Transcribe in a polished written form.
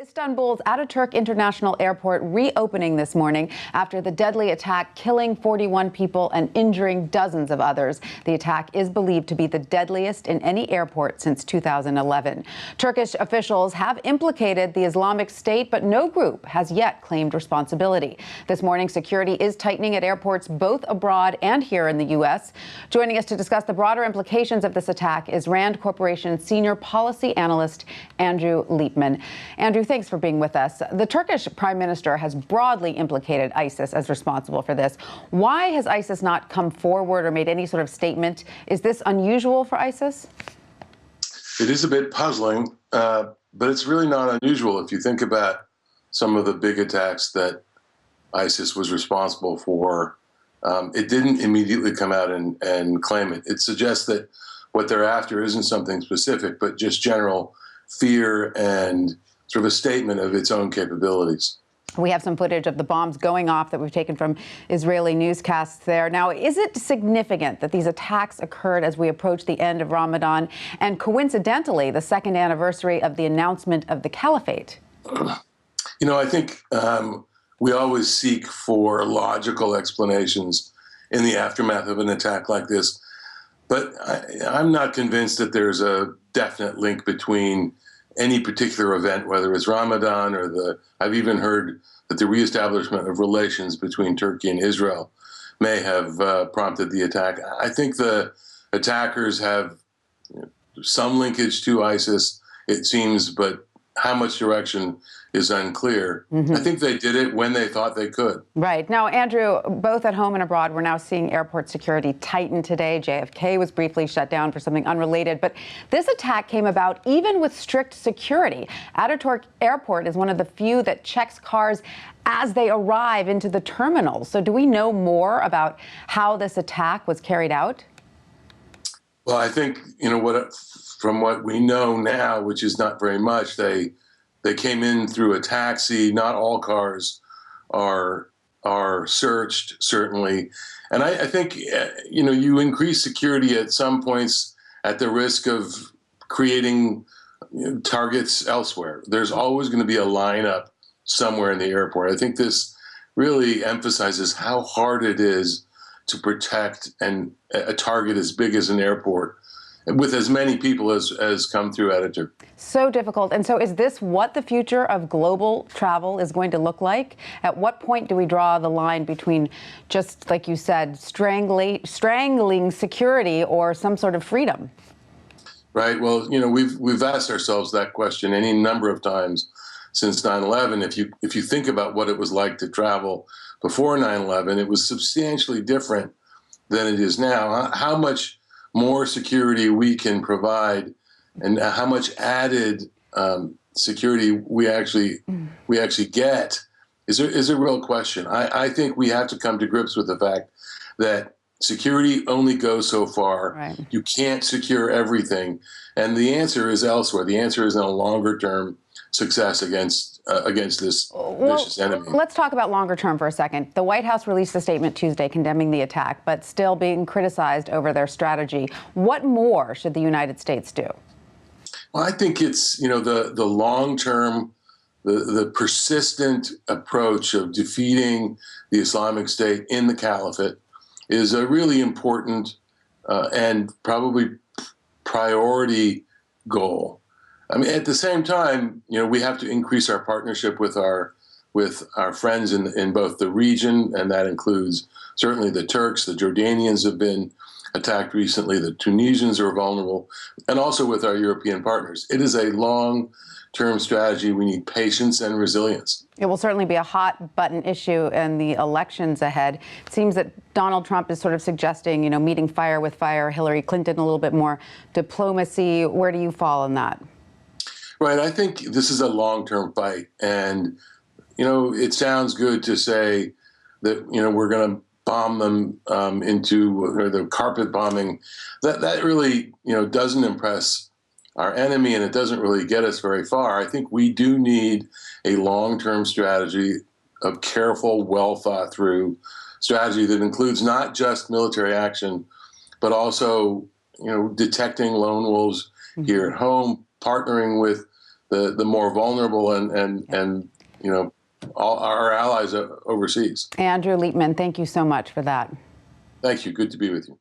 Istanbul's Ataturk International Airport reopening this morning after the deadly attack killing 41 people and injuring dozens of others. The attack is believed to be the deadliest in any airport since 2011. Turkish officials have implicated the Islamic State, but no group has yet claimed responsibility. This morning, security is tightening at airports both abroad and here in the U.S. Joining us to discuss the broader implications of this attack is Rand Corporation senior policy analyst Andrew Liepman. Andrew, thanks for being with us. The Turkish prime minister has broadly implicated ISIS as responsible for this. Why has ISIS not come forward or made any sort of statement? Is this unusual for ISIS? It is a bit puzzling, but it's really not unusual if you think about some of the big attacks that ISIS was responsible for. It didn't immediately come out and claim it. It suggests that what they're after isn't something specific, but just general fear and sort of a statement of its own capabilities. We have some footage of the bombs going off that we've taken from Israeli newscasts there. Now, is it significant that these attacks occurred as we approach the end of Ramadan and coincidentally the second anniversary of the announcement of the caliphate? You know, I think we always seek for logical explanations in the aftermath of an attack like this. But I'm not convinced that there's a definite link between any particular event, whether it's Ramadan or I've even heard that the reestablishment of relations between Turkey and Israel may have prompted the attack. I think the attackers have some linkage to ISIS, it seems, but how much direction is unclear. I think they did it when they thought they could. Right. Now, Andrew, both at home and abroad, we're now seeing airport security tighten today. JFK was briefly shut down for something unrelated. But this attack came about even with strict security. Ataturk Airport is one of the few that checks cars as they arrive into the terminal. So do we know more about how this attack was carried out? Well, I think, from what we know now, which is not very much, they came in through a taxi. Not all cars are searched, certainly. And I think, you increase security at some points at the risk of creating targets elsewhere. There's always going to be a lineup somewhere in the airport. I think this really emphasizes how hard it is to protect a target as big as an airport with as many people as come through Ataturk. So difficult. And so is this what the future of global travel is going to look like? At what point do we draw the line between just, like you said, strangling security or some sort of freedom? Right. Well, we've asked ourselves that question any number of times since 9/11. If you think about what it was like to travel before 9/11, it was substantially different than it is now. How much more security we can provide and how much added security we actually get is a real question. I think we have to come to grips with the fact that security only goes so far. Right. You can't secure everything. And the answer is elsewhere. The answer is in a longer term success against this vicious enemy. Let's talk about longer term for a second. The White House released a statement Tuesday condemning the attack, but still being criticized over their strategy. What more should the United States do? Well, I think it's, the long term, the persistent approach of defeating the Islamic State in the caliphate is a really important and probably priority goal. I mean, at the same time, we have to increase our partnership with our friends in both the region, and that includes certainly the Turks. The Jordanians have been attacked recently. The Tunisians are vulnerable, and also with our European partners. It is a long-term strategy. We need patience and resilience. It will certainly be a hot-button issue in the elections ahead. It seems that Donald Trump is sort of suggesting, meeting fire with fire. Hillary Clinton, a little bit more diplomacy. Where do you fall on that? Right. I think this is a long-term fight. And, it sounds good to say that, we're going to bomb them into the carpet bombing. That really, doesn't impress our enemy, and it doesn't really get us very far. I think we do need a long-term strategy of careful, well-thought-through strategy that includes not just military action, but also, detecting lone wolves here at home, partnering with the more vulnerable and you know, all our allies overseas. Andrew Liepman, thank you so much for that. Thank you. Good to be with you.